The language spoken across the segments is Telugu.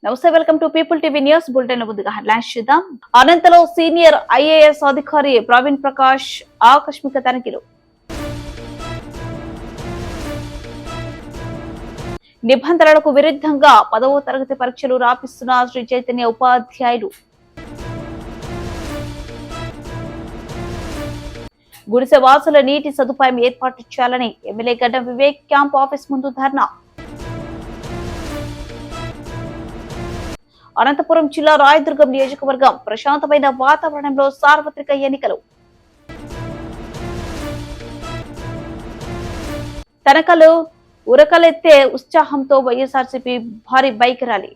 నమస్తే, welcome to people TV news bulletin. ముందుగా హెడ్లైన్స్ చూద్దాం. అనంతలో సీనియర్ ఐఏఎస్ అధికారి ప్రవీణ్ ప్రకాష్ ఆకస్మిక తనిఖీలు. నిబంధనలకు విరుద్ధంగా 10వ తరగతి పరీక్షలు రాపిస్తున్న శ్రీ చైతన్య ఉపాధ్యాయులు. గుడిసె వాసుల నీటి సదుపాయం ఏర్పాటు చేయాలని ఎమ్మెల్యే గడ్డం వివేక్ క్యాంప్ ఆఫీస్ ముందు ధర్నా. అనంతపురం జిల్లా రాయదుర్గం నియోజకవర్గం ప్రశాంతమైన వాతావరణంలో సార్వత్రిక ఎన్నికలు. తనకలు ఉరకలెత్తే ఉత్సాహంతో వైఎస్ఆర్సీపీ భారీ బైక్ ర్యాలీ.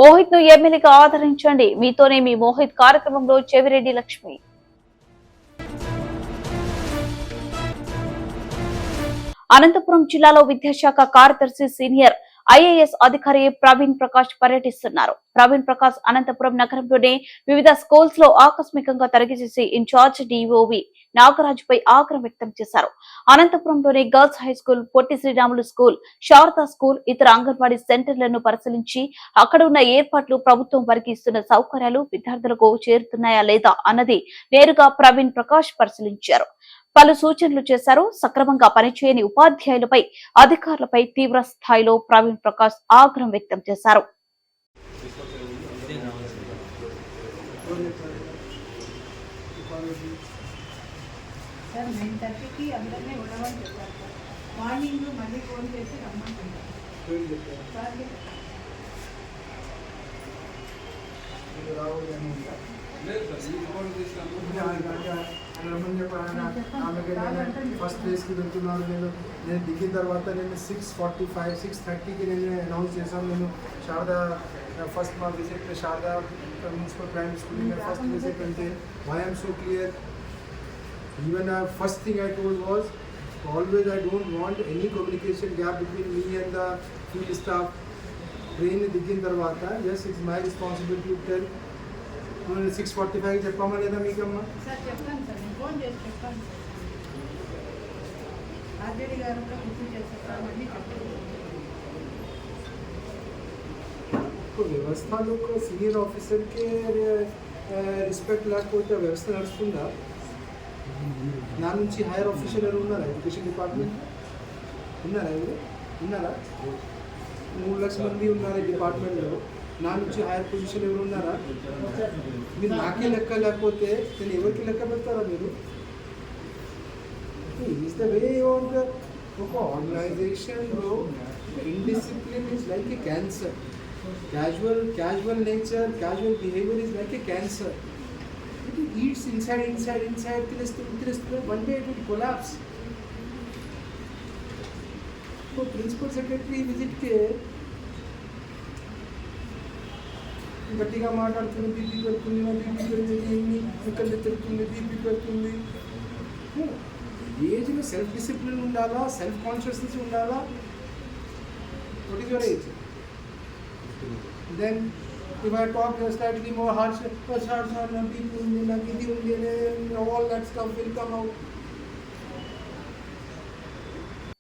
మోహిత్ ను ఎమ్మెల్యేగా ఆదరించండి, మీతోనే మీ మోహిత్ కార్యక్రమంలో చెవిరెడ్డి లక్ష్మి. అనంతపురం జిల్లాలో విద్యాశాఖ కార్యదర్శి సీనియర్ ఐఏఎస్ అధికారి ప్రవీణ్ ప్రకాష్ పర్యటిస్తున్నారు. ప్రవీణ్ ప్రకాష్ అనంతపురం నగరంలోని వివిధ స్కూల్స్ లో ఆకస్మికంగా తనిఖీ చేసి ఇన్ఛార్జ్ డిఓవి నాగరాజుపై ఆగ్రహం వ్యక్తం చేశారు. అనంతపురంలోని girls high school, Potti Sriramulu school, Sharada school, ఇతర అంగన్వాడీ సెంటర్లను పరిశీలించి అక్కడ ఉన్న ఏర్పాట్లు, ప్రభుత్వం వారికి ఇస్తున్న సౌకర్యాలు విద్యార్థులకు చేరుతున్నాయా లేదా అన్నది నేరుగా ప్రవీణ్ ప్రకాష్ పరిశీలించారు. పలు సూచనలు చేశారు. సక్రమంగా పనిచేయని ఉపాధ్యాయులపై, అధికారులపై తీవ్ర స్థాయిలో ప్రవీణ్ ప్రకాష్ ఆగ్రహం వ్యక్తం చేశారు. ఫస్ట్ ప్లేస్కి వెళ్తున్నాను నేను దిగిన తర్వాత నేను 6:45 6:30కి నేను అనౌన్స్ చేశాను. నేను శారదా ఫస్ట్ మా visit Sharada municipal primary school में फर्स्ट विजिट करते why I am so clear. Even first thing I told was always I don't want any communication gap between me and the field staff. Train దిగిన తర్వాత yes it's my responsibility to tell. 6:45 చెప్పామా లేదా మీకమ్మా? సార్ చెప్తాను సార్, ఫోన్ చేసి చెప్పాను సార్. ఆర్జేడీ గారు కూడా గుర్తు చేస్తారు మళ్ళీ చెప్పండి. వ్యవస్థలో సీనియర్ ఆఫీసర్ కి రెస్పెక్ట్ లేకపోతే వ్యవస్థ నడుస్తుందా? నా నుంచి హైయర్ ఆఫీసర్ ఎవరు ఉన్నారా? ఎడ్యుకేషన్ డిపార్ట్మెంట్ ఉన్నారా? ఎవరు ఉన్నారా? 3 లక్షల మంది ఉన్నారు ఈ డిపార్ట్మెంట్లో. నా నుంచి హైయర్ పొజిషన్ ఎవరు ఉన్నారా? మీరు నాకే లెక్క లేకపోతే నేను ఎవరికి లెక్క పెడతారా మీరు? Is the way of the ఒక ఆర్గనైజేషన్లో indiscipline is like a cancer. casual nature, casual behavior is like a cancer. It eats inside till one day it will collapse. So principal secretary visit ke గట్టిగా మాట్లాడుతుంది, బీపీ పెడుతుంది, బీపీ పెడుతుంది, ఎక్కడ తిరుగుతుంది, బీపీ పెడుతుంది. ఏజ్లో సెల్ఫ్ డిసిప్లిన్ ఉండాలా, సెల్ఫ్ కాన్షియస్నెస్ ఉండాలా. What is your age? Then if I talk slightly more harsh, people all that stuff will come out.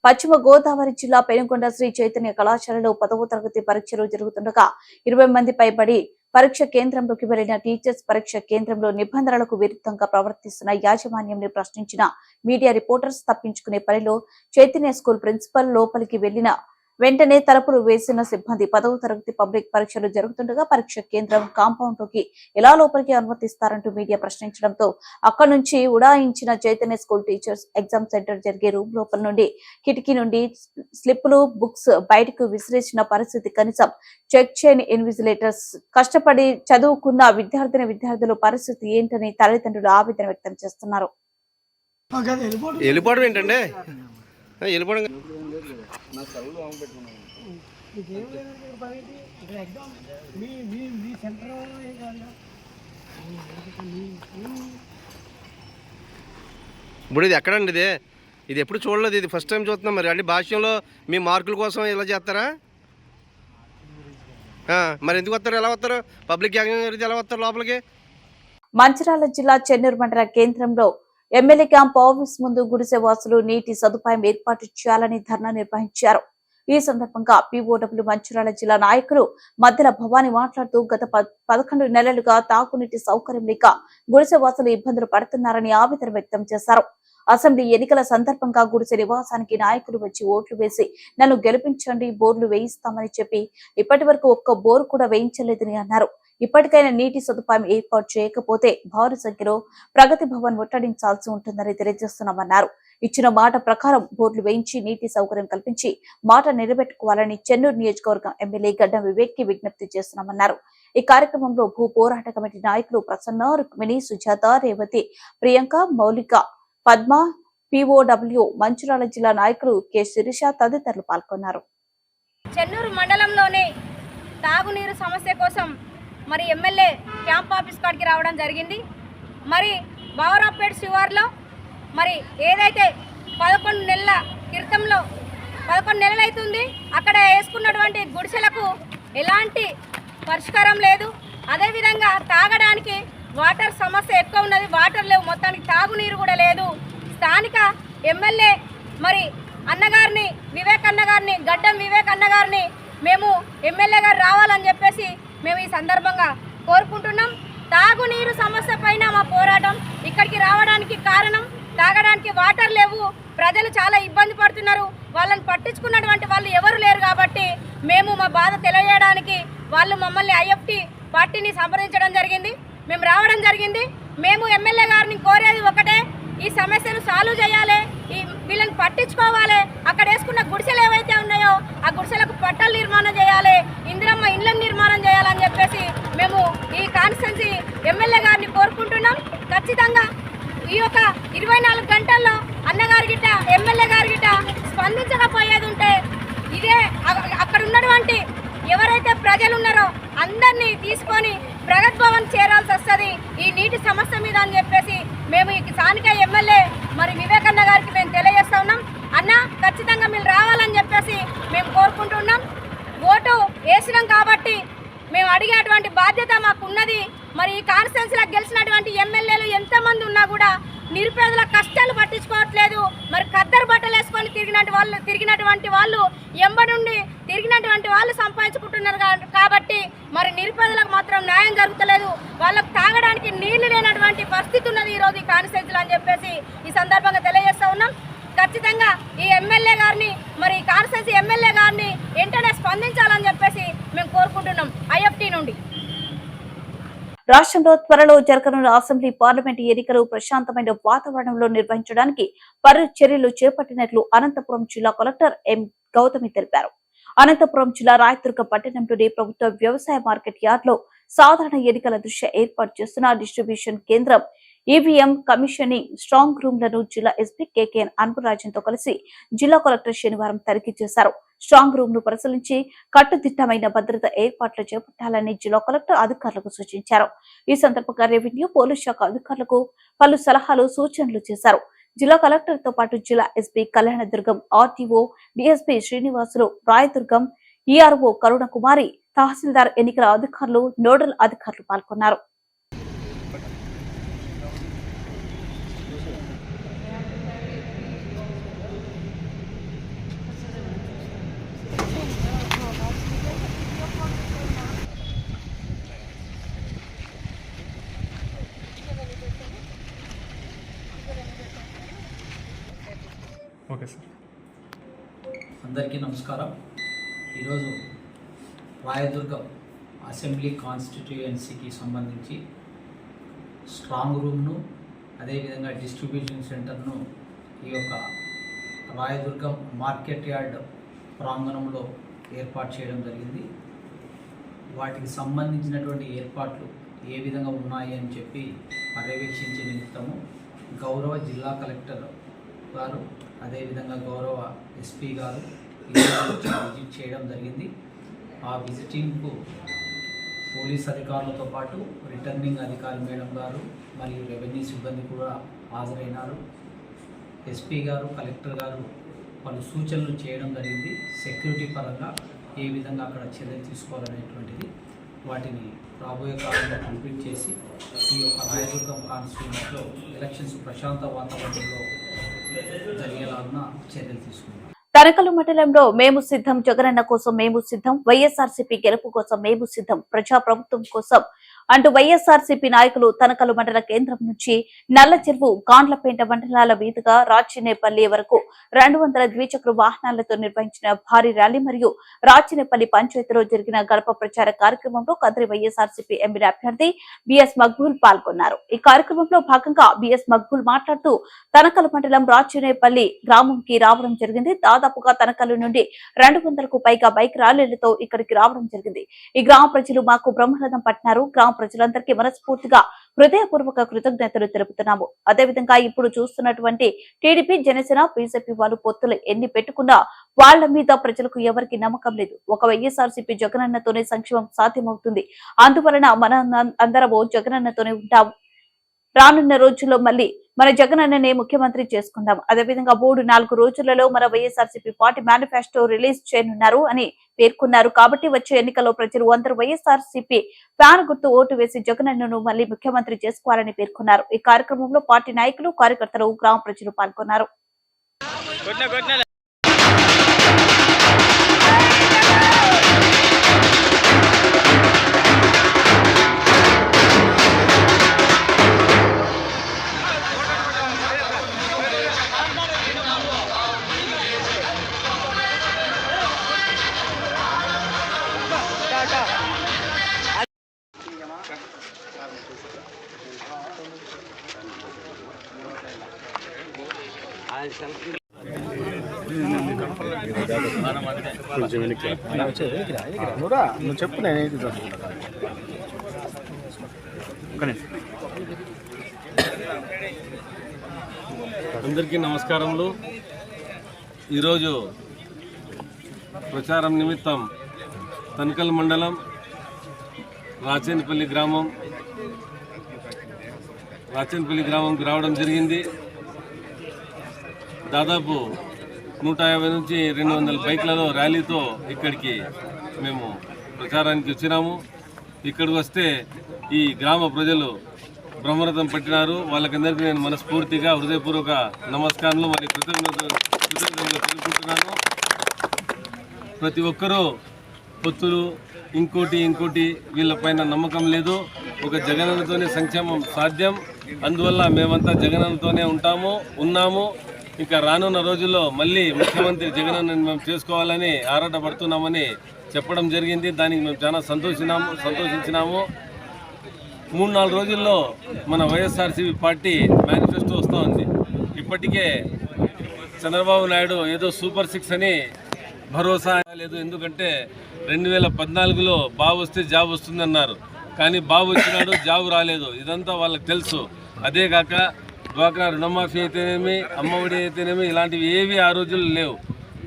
పశ్చిమ గోదావరి జిల్లా పెనుకొండ శ్రీ చైతన్య కళాశాలలో 10వ తరగతి పరీక్షలు జరుగుతుండగా 20 మంది పైబడి పరీక్ష కేంద్రంలోకి వెళ్లిన టీచర్స్ పరీక్ష కేంద్రంలో నిబంధనలకు విరుద్ధంగా ప్రవర్తిస్తున్న యాజమాన్యంని ప్రశ్నించిన మీడియా రిపోర్టర్స్ తప్పించుకునే పనిలో చైతన్య స్కూల్ ప్రిన్సిపల్ లోపలికి వెళ్లిన వెంటనే తలుపులు వేసిన సిబ్బంది 10వ తరగతి పబ్లిక్ పరీక్షలు జరుగుతుండగా పరీక్ష కేంద్రం కాంపౌండ్ లోకి ఎలా లోపలికి అనుమతిస్తారంటూ మీడియా ప్రశ్నించడంతో అక్కడి నుంచి ఉడాయించిన Chaitanya school teachers exam centre జరిగే రూమ్ లోపల నుండి కిటికీ నుండి స్లిప్పులు, బుక్స్ బయటకు విసిరేసిన పరిస్థితి. కనీసం చెక్ చేయని ఇన్విజిలేటర్స్. కష్టపడి చదువుకున్న విద్యార్థుల పరిస్థితి ఏంటని తల్లిదండ్రులు ఆవేదన వ్యక్తం చేస్తున్నారు. ఇప్పుడు ఇది ఎక్కడండి? ఇది ఎప్పుడు చూడలేదు, ఇది ఫస్ట్ టైం చూస్తున్నాం. మరి అంటే భాష్యంలో మీ మార్కుల కోసం ఇలా చేస్తారా? మరి ఎందుకు వస్తారు? ఎలా వస్తారు? పబ్లిక్ ఎగ్జామ్ ఎలా వస్తారు లోపలికి? మంచిర్యాల జిల్లా చెన్నూరు మండల కేంద్రంలో ఎమ్మెల్యే క్యాంప్ ఆఫీస్ ముందు గుడిసె వాసులు నీటి సదుపాయం ఏర్పాటు చేయాలని ధర్నా నిర్వహించారు. ఈ సందర్భంగా పీఓడబ్ల్యూ మంచిర్యాల జిల్లా నాయకులు మద్దెల భవాని మాట్లాడుతూ గత 11 నెలలుగా తాగునీటి సౌకర్యం లేక గుడిసె వాసులు ఇబ్బందులు పడుతున్నారని ఆవేదన వ్యక్తం చేశారు. అసెంబ్లీ ఎన్నికల సందర్భంగా గుడిసె నివాసానికి నాయకులు వచ్చి ఓట్లు వేసి నన్ను గెలిపించండి, బోర్లు వేయిస్తామని చెప్పి ఇప్పటి వరకు ఒక్క బోరు కూడా వేయించలేదని అన్నారు. ఇప్పటికైనా నీటి సదుపాయం ఏర్పాటు చేయకపోతే భారీ సంఖ్యలో ప్రగతి భవన్ ముట్టడించాల్సి ఉంటుందని తెలియజేస్తున్నామన్నారు. ఇచ్చిన మాట ప్రకారం బోర్లు వేయించి నీటి సౌకర్యం కల్పించి మాట నిలబెట్టుకోవాలని చెన్నూరు నియోజకవర్గం ఎమ్మెల్యే గడ్డం వివేక్ కి విజ్ఞప్తి చేస్తున్నామన్నారు. ఈ కార్యక్రమంలో భూ పోరాట కమిటీ నాయకులు ప్రసన్న, రుక్మిణి, సుజాత, రేవతి, ప్రియాంక, మౌలిక, పద్మ, పీఓడబ్ల్యూ మంచిర్యాల జిల్లా నాయకులు కె శిరీష తదితరులు పాల్గొన్నారు. చెన్నూరు మండలంలోని తాగునీరు సమస్య కోసం మరి ఎమ్మెల్యే క్యాంప్ ఆఫీస్ కాడికి రావడం జరిగింది. మరి బావరాపేట శివార్లో మరి ఏదైతే 11 నెలల క్రితంలో 11 నెలలు అవుతుంది అక్కడ వేసుకున్నటువంటి గుడిసెలకు ఎలాంటి పరిష్కారం లేదు. అదేవిధంగా తాగడానికి వాటర్ సమస్య ఎక్కువ ఉన్నది, వాటర్ లేవు, మొత్తానికి తాగునీరు కూడా లేదు. స్థానిక ఎమ్మెల్యే మరి అన్నగారిని, వివేక్ అన్నగారిని, గడ్డం వివేక్ అన్నగారిని మేము ఎమ్మెల్యే గారు రావాలని చెప్పేసి మేము ఈ సందర్భంగా కోరుకుంటున్నాం. తాగునీరు సమస్య పైన మా పోరాటం. ఇక్కడికి రావడానికి కారణం తాగడానికి వాటర్ లేవు, ప్రజలు చాలా ఇబ్బంది పడుతున్నారు, వాళ్ళని పట్టించుకున్నటువంటి వాళ్ళు ఎవరు లేరు కాబట్టి మేము మా బాధ తెలియజేయడానికి వాళ్ళు మమ్మల్ని ఐఎఫ్టీ పార్టీని సంప్రదించడం జరిగింది. మేము రావడం జరిగింది. మేము ఎమ్మెల్యే గారిని కోరేది ఒకటే, ఈ సమస్యను సాల్వ్ చేయాలి, వీళ్ళని పట్టించుకోవాలి. అక్కడ వేసుకున్న గుడిసెలు ఏవైతే ఉన్నాయో ఆ గుడిసెలకు పట్టాలు నిర్మాణం చేయాలి, ఇందిరమ్మ ఇండ్లను నిర్మాణం చేయాలని చెప్పేసి మేము ఈ కాన్స్టిట్యున్సీ ఎమ్మెల్యే గారిని కోరుకుంటున్నాం. ఖచ్చితంగా ఈ యొక్క 24 గంటల్లో అన్నగారి గిట్ట ఎమ్మెల్యే గారి గిట్ట స్పందించకపోయేది ఉంటే ఇదే అక్కడ ఉన్నటువంటి ఎవరైతే ప్రజలు ఉన్నారో అందరినీ తీసుకొని ప్రగతి భవన్ చేరాల్సి వస్తుంది ఈ నీటి సమస్య మీద అని చెప్పేసి మేము ఈ స్థానిక ఎమ్మెల్యే మరి వివేకన్న గారికి మేము తెలియజేస్తా ఉన్నాం. అన్న ఖచ్చితంగా మీరు రావాలని చెప్పేసి మేము కోరుకుంటున్నాం. ఓటు వేసినాం కాబట్టి మేము అడిగేటువంటి బాధ్యత మాకు ఉన్నది. మరి ఈ కాన్స్టిట్యున్సీలో గెలిచినటువంటి ఎమ్మెల్యేలు ఎంతమంది ఉన్నా కూడా నిరుపేదల కష్టాలు పట్టించుకోవట్లేదు. మరి ఖద్దరు బట్టలు వేసుకొని తిరిగినటువంటి వాళ్ళు ఎంబడుండి తిరిగినటువంటి వాళ్ళు సంపాదించుకుంటున్నారు కాబట్టి మరి నిరుపేదలకు మాత్రం న్యాయం జరుగుతలేదు. వాళ్ళకు తాగడానికి నీళ్లు లేనటువంటి పరిస్థితి ఉన్నది ఈరోజు ఈ కాన్స్టిట్యున్సీలో అని చెప్పేసి ఈ సందర్భంగా తెలియజేస్తా ఉన్నాం. ఖచ్చితంగా ఈ ఎమ్మెల్యే గారిని మరి కాన్స్టిట్యున్సీ ఎమ్మెల్యే గారిని వెంటనే స్పందించాలని చెప్పేసి మేము కోరుకుంటున్నాం ఐఎఫ్టీ నుండి. రాష్ట్రంలో త్వరలో జరగనున్న అసెంబ్లీ, పార్లమెంటు ఎన్నికలు ప్రశాంతమైన వాతావరణంలో నిర్వహించడానికి పలు చర్యలు చేపట్టినట్లు అనంతపురం జిల్లా కలెక్టర్ ఎం గౌతమి తెలిపారు. అనంతపురం జిల్లా రాయదుర్గం పట్టణంలోని ప్రభుత్వ వ్యవసాయ మార్కెట్ యార్డ్ లో సాధారణ ఎన్నికల దృష్ట్యా ఏర్పాటు చేస్తున్న డిస్ట్రిబ్యూషన్ కేంద్రం, ఈవీఎం కమిషనింగ్ స్ట్రాంగ్ రూమ్లను జిల్లా ఎస్పీ కేకేఎన్ అన్బురాజన్ తో కలిసి జిల్లా కలెక్టర్ శనివారం తనిఖీ చేశారు. స్ట్రాంగ్ రూమ్ ను పరిశీలించి కట్టుదిట్టమైన భద్రత ఏర్పాట్లు చేపట్టాలని జిల్లా కలెక్టర్ అధికారులకు సూచించారు. ఈ సందర్భంగా రెవెన్యూ, పోలీస్ శాఖ అధికారులకు పలు సలహాలు, సూచనలు చేశారు. జిల్లా కలెక్టర్ తో పాటు జిల్లా SP Kalyanadurgam, RTO, DSP Srinivasulu, Rayadurgam ERO Karunakumari, tahsildar, ఎన్నికల అధికారులు, నోడల్ అధికారులు పాల్గొన్నారు. Okay sir. అందరికీ నమస్కారం. ఈరోజు రాయదుర్గం అసెంబ్లీ కాన్స్టిట్యుయెన్సీకి సంబంధించి స్ట్రాంగ్ రూమ్ను, అదేవిధంగా డిస్ట్రిబ్యూషన్ సెంటర్ను ఈ యొక్క రాయదుర్గం మార్కెట్ యార్డ్ ప్రాంగణంలో ఏర్పాటు చేయడం జరిగింది. వాటికి సంబంధించినటువంటి ఏర్పాట్లు ఏ విధంగా ఉన్నాయి అని చెప్పి పర్యవేక్షించే నిమిత్తము గౌరవ జిల్లా కలెక్టర్ గారు, అదేవిధంగా గౌరవ ఎస్పీ గారు విజిట్ చేయడం జరిగింది. ఆ విజిటింగ్కు పోలీస్ అధికారులతో పాటు రిటర్నింగ్ అధికారి మేడం గారు మరియు రెవెన్యూ సిబ్బంది కూడా హాజరైనారు. ఎస్పీ గారు, కలెక్టర్ గారు పలు సూచనలు చేయడం జరిగింది. సెక్యూరిటీ పరంగా ఏ విధంగా అక్కడ చర్యలు తీసుకోవాలనేటువంటిది వాటిని రాబోయే కాలంలో కంప్లీట్ చేసి ఈ యొక్క రాయదుర్గం కాన్స్టిట్యూన్సీలో ఎలక్షన్స్ ప్రశాంత వాతావరణంలో జరిగేలాగా చర్యలు తీసుకుంటాం. తనకలు మండలంలో మేము సిద్ధం, జగనన్న కోసం మేము సిద్ధం, వైఎస్ఆర్సీపీ గెలుపు కోసం మేము సిద్ధం, ప్రజా ప్రభుత్వం కోసం అంటూ వైఎస్ఆర్సీపీ నాయకులు తనకలు మండల కేంద్రం నుంచి నల్ల చెరువు, గాండ్లపేట మండలాల మీదుగా రాచినేపల్లి వరకు 200 ద్విచక్ర వాహనాలతో నిర్వహించిన భారీ ర్యాలీ మరియు రాచినేపల్లి పంచాయతీలో జరిగిన గడప ప్రచార కార్యక్రమంలో కదిరి వైఎస్ఆర్సీపీ ఎమ్మెల్యే అభ్యర్థి బిఎస్ మక్బూల్ పాల్గొన్నారు. ఈ కార్యక్రమంలో భాగంగా బిఎస్ మక్బూల్ మాట్లాడుతూ తనకలు మండలం రాచినేపల్లి గ్రామంకి రావడం జరిగింది. దాదాపుగా తనకలు నుండి 200కు పైగా బైక్ ర్యాలీలతో ఇక్కడికి రావడం జరిగింది. ఈ గ్రామ ప్రజలు మాకు బ్రహ్మరథం పట్టినారు. గ్రామ ప్రజలందరికీ మనస్ఫూర్తిగా హృదయపూర్వక కృతజ్ఞతలు తెలుపుతున్నాము. అదేవిధంగా ఇప్పుడు చూస్తున్నటువంటి టీడీపీ, జనసేన, బీజేపీ వాళ్ళు పొత్తులు ఎన్ని పెట్టుకున్నా వాళ్ల మీద ప్రజలకు ఎవరికి నమ్మకం లేదు. ఒక వైఎస్ఆర్సీపీ జగనన్నతోనే సంక్షేమం సాధ్యమవుతుంది. అందువలన మన అందరము జగనన్నతోనే ఉంటాం. రానున్న రోజుల్లో మళ్ళీ మన జగనన్ననే ముఖ్యమంత్రి చేసుకుందాం. అదేవిధంగా 3-4 రోజులలో మన వైఎస్ఆర్సీపీ పార్టీ మేనిఫెస్టో రిలీజ్ చేయనున్నారు అని పేర్కొన్నారు. కాబట్టి వచ్చే ఎన్నికల్లో ప్రజలు అందరూ వైఎస్ఆర్సీపీ ఫ్యాన్ గుర్తు ఓటు వేసి జగనన్నను మళ్ళీ ముఖ్యమంత్రి చేసుకోవాలని పేర్కొన్నారు. ఈ కార్యక్రమంలో పార్టీ నాయకులు, కార్యకర్తలు, గ్రామ ప్రజలు పాల్గొన్నారు. నువ్వు చెప్పు, నేనేది అందరికీ నమస్కారములు. ఈరోజు ప్రచారం నిమిత్తం తనకల్ మండలం రాచేనపల్లి గ్రామంకి రావడం జరిగింది. దాదాపు 150 నుంచి 200 బైక్లలో ర్యాలీతో ఇక్కడికి మేము ప్రచారానికి వచ్చినాము. ఇక్కడికి వస్తే ఈ గ్రామ ప్రజలు బ్రహ్మరథం పట్టినారు. వాళ్ళకందరికీ నేను మనస్ఫూర్తిగా హృదయపూర్వక నమస్కారాలు మరియు కృతజ్ఞతలు తెలుపుకుంటున్నాను. ప్రతి ఒక్కరూ పొత్తులు ఇంకోటి వీళ్ళపైన నమ్మకం లేదు. ఒక జగనన్నతోనే సంక్షేమం సాధ్యం. అందువల్ల మేమంతా జగనన్నతోనే ఉన్నాము. ఇంకా రానున్న రోజుల్లో మళ్ళీ ముఖ్యమంత్రి జగనన్నని మేము చేసుకోవాలని ఆరాటపడుతున్నామని చెప్పడం జరిగింది. దానికి మేము చాలా సంతోషించినాము. 3-4 రోజుల్లో మన వైఎస్ఆర్సీపీ పార్టీ మేనిఫెస్టో వస్తూ ఉంది. ఇప్పటికే చంద్రబాబు నాయుడు ఏదో సూపర్ 6 అని భరోసా లేదు. ఎందుకంటే 2014లో బాబు వస్తే జాబ్ వస్తుందన్నారు. కానీ బాబు వచ్చినాడు, జాబ్ రాలేదు. ఇదంతా వాళ్ళకి తెలుసు. అదే కాక డ్వాక్రా రుణమాఫీ అయితేనేమి, అమ్మఒడి అయితేనేమి ఇలాంటివి ఏవి ఆ రోజుల్లో లేవు.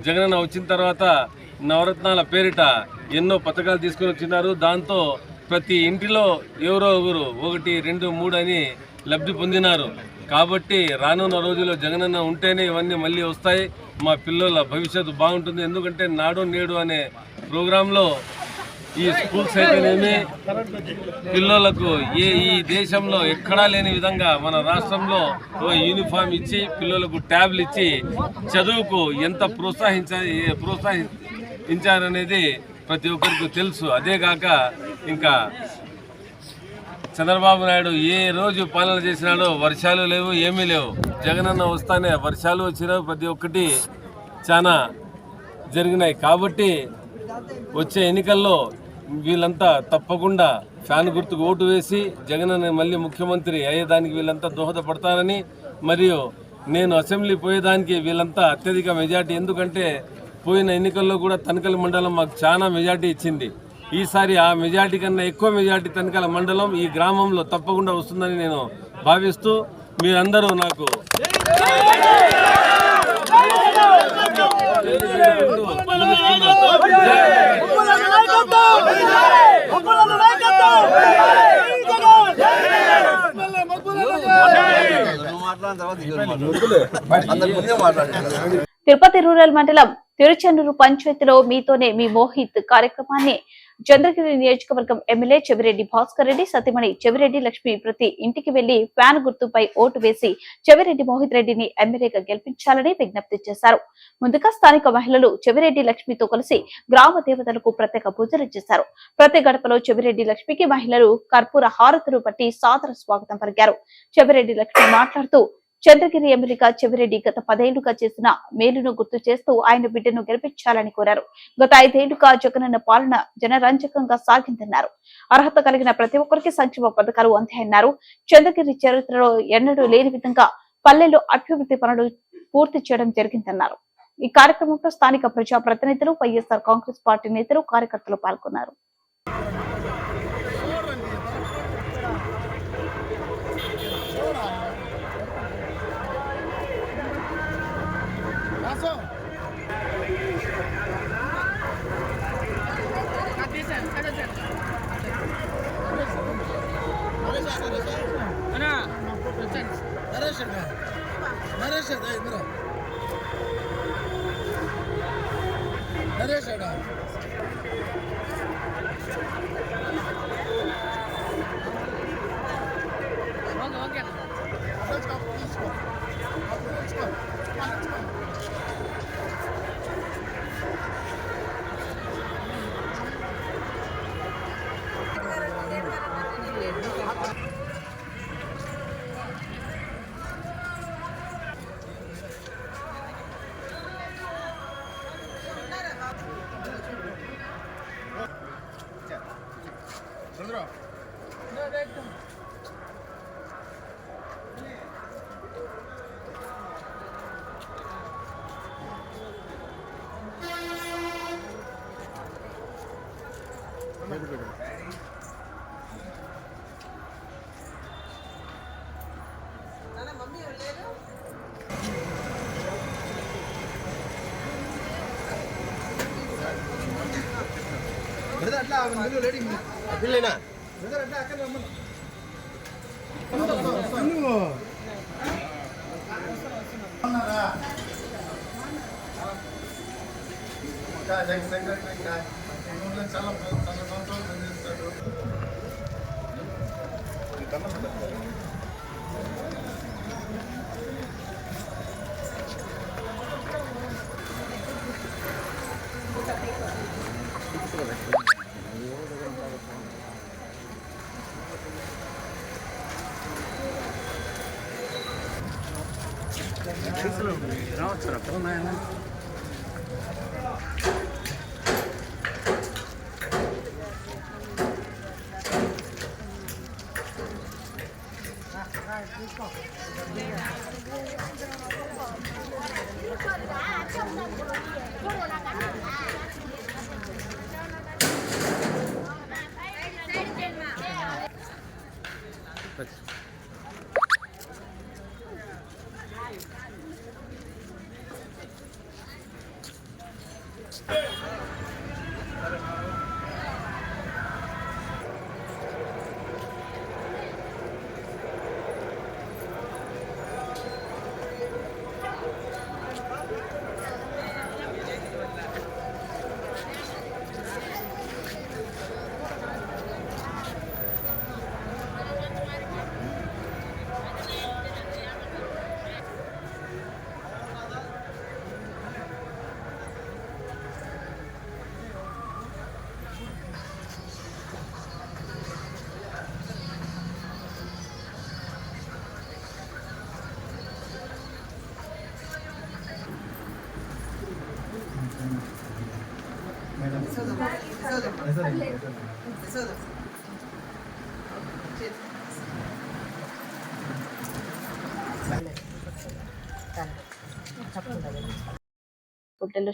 జగనన్న వచ్చిన తర్వాత నవరత్నాల పేరిట ఎన్నో పథకాలు తీసుకొని వచ్చినారు. దాంతో ప్రతి ఇంటిలో ఎవరో ఒకరు 1, 2, 3 అని లబ్ధి పొందినారు. కాబట్టి రానున్న రోజుల్లో జగనన్న ఉంటేనే ఇవన్నీ మళ్ళీ వస్తాయి. మా పిల్లల భవిష్యత్తు బాగుంటుంది. ఎందుకంటే నాడు నేడు అనే ప్రోగ్రాంలో ఈ స్కూల్స్ అయితేనేమి పిల్లలకు ఈ దేశంలో ఎక్కడా లేని విధంగా మన రాష్ట్రంలో యూనిఫామ్ ఇచ్చి పిల్లలకు ట్యాబ్లు ఇచ్చి చదువుకు ఎంత ప్రోత్సహించారనేది ప్రతి ఒక్కరికి తెలుసు. అదేగాక ఇంకా చంద్రబాబు నాయుడు ఏ రోజు పాలన చేసినాడో వర్షాలు లేవు, ఏమీ లేవు. జగనన్న వస్తానే వర్షాలు వచ్చినాయి, ప్రతి ఒక్కటి చాలా జరిగినాయి. కాబట్టి వచ్చే ఎన్నికల్లో వీళ్ళంతా తప్పకుండా ఫ్యాన్ గుర్తుకు ఓటు వేసి జగనన్న మళ్ళీ ముఖ్యమంత్రి అయ్యేదానికి వీళ్ళంతా దోహదపడతారని, మరియు నేను అసెంబ్లీ పోయేదానికి వీళ్ళంతా అత్యధిక మెజార్టీ, ఎందుకంటే పోయిన ఎన్నికల్లో కూడా తనకల్ మండలం మాకు చాలా మెజార్టీ ఇచ్చింది. ఈసారి ఆ మెజార్టీ కన్నా ఎక్కువ మెజార్టీ తనకల్ మండలం ఈ గ్రామంలో తప్పకుండా వస్తుందని నేను భావిస్తూ మీరందరూ నాకు తిరుపతి రూరల్ మండలం తిరుచెన్నూరు పంచాయతీలో మీతోనే మీ మోహిత్ కార్యక్రమాన్ని చంద్రగిరి నియోజకవర్గం ఎమ్మెల్యే చెవిరెడ్డి భాస్కర్ రెడ్డి సతీమణి చెవిరెడ్డి లక్ష్మి ప్రతి ఇంటికి వెళ్లి ఫ్యాన్ గుర్తుపై ఓటు వేసి చెవిరెడ్డి మోహిత్ రెడ్డిని ఎమ్మెల్యేగా గెలిపించాలని విజ్ఞప్తి చేశారు. ముందుగా స్థానిక మహిళలు చెవిరెడ్డి లక్ష్మితో కలిసి గ్రామ దేవతలకు ప్రత్యేక పూజలు చేశారు. ప్రతి గడపలో చెవిరెడ్డి లక్ష్మికి మహిళలు కర్పూర హారతులు పట్టి సాదర స్వాగతం పలికారు. చెవిరెడ్డి లక్ష్మి మాట్లాడుతూ చంద్రగిరి ఎమ్మెల్యేగా చెవిరెడ్డి గత 10 ఏళ్లుగా చేసిన మేలును గుర్తు చేస్తూ ఆయన బిడ్డను గెలిపించాలని కోరారు. గత 5 ఏళ్లుగా జగనన్న పాలన జనరంజకంగా సాగిందన్నారు. అర్హత కలిగిన ప్రతి ఒక్కరికి సంక్షేమ పథకాలు అందాయన్నారు. చంద్రగిరి చరిత్రలో ఎన్నడూ లేని విధంగా పల్లెల్లో అభివృద్ధి పనులు పూర్తి చేయడం జరిగిందన్నారు. ఈ కార్యక్రమంలో స్థానిక ప్రజా ప్రతినిధులు, వైఎస్ఆర్ కాంగ్రెస్ పార్టీ నేతలు, కార్యకర్తలు పాల్గొన్నారు.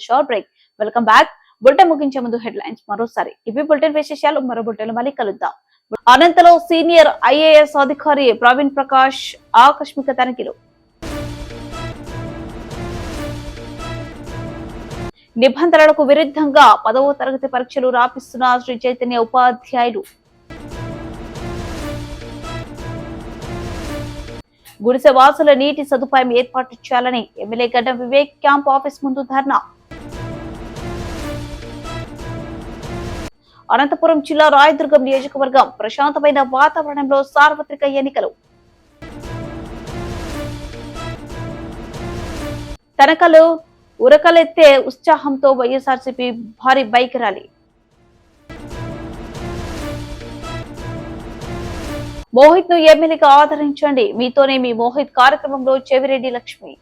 Short break. Welcome back. Bulletin ముగించే ముందు హెడ్లైన్స్ మరోసారి. ఇవి బులెటిన్ విశేషాలు. మరో బులెటిన్ మళ్ళీ కలుద్దాం. అనంతలో సీనియర్ ఐఏఎస్ అధికారి ప్రవీణ్ ప్రకాష్ ఆకస్మిక తనిఖీలు. నిబంధనలకు విరుద్ధంగా 10వ తరగతి పరీక్షలు రాపిస్తున్న శ్రీ చైతన్య ఉపాధ్యాయులు. గుడిసె వాసుల నీటి సదుపాయం ఏర్పాటు చేయాలని ఎమ్మెల్యే గడ్డం వివేక్ క్యాంప్ ఆఫీస్ ముందు ధర్నా. అనంతపురం జిల్లా రాయదుర్గం నియోజకవర్గం ప్రశాంతమైన వాతావరణంలో సార్వత్రిక ఎన్నికలు. తనకలు ఉరకలెత్తే ఉత్సాహంతో వైఎస్ఆర్సీపీ భారీ బైక్ ర్యాలీ. మోహిత్ ను ఎమ్మెల్యేగా ఆదరించండి, మీతోనే మీ మోహిత్ కార్యక్రమంలో చెవిరెడ్డి లక్ష్మి.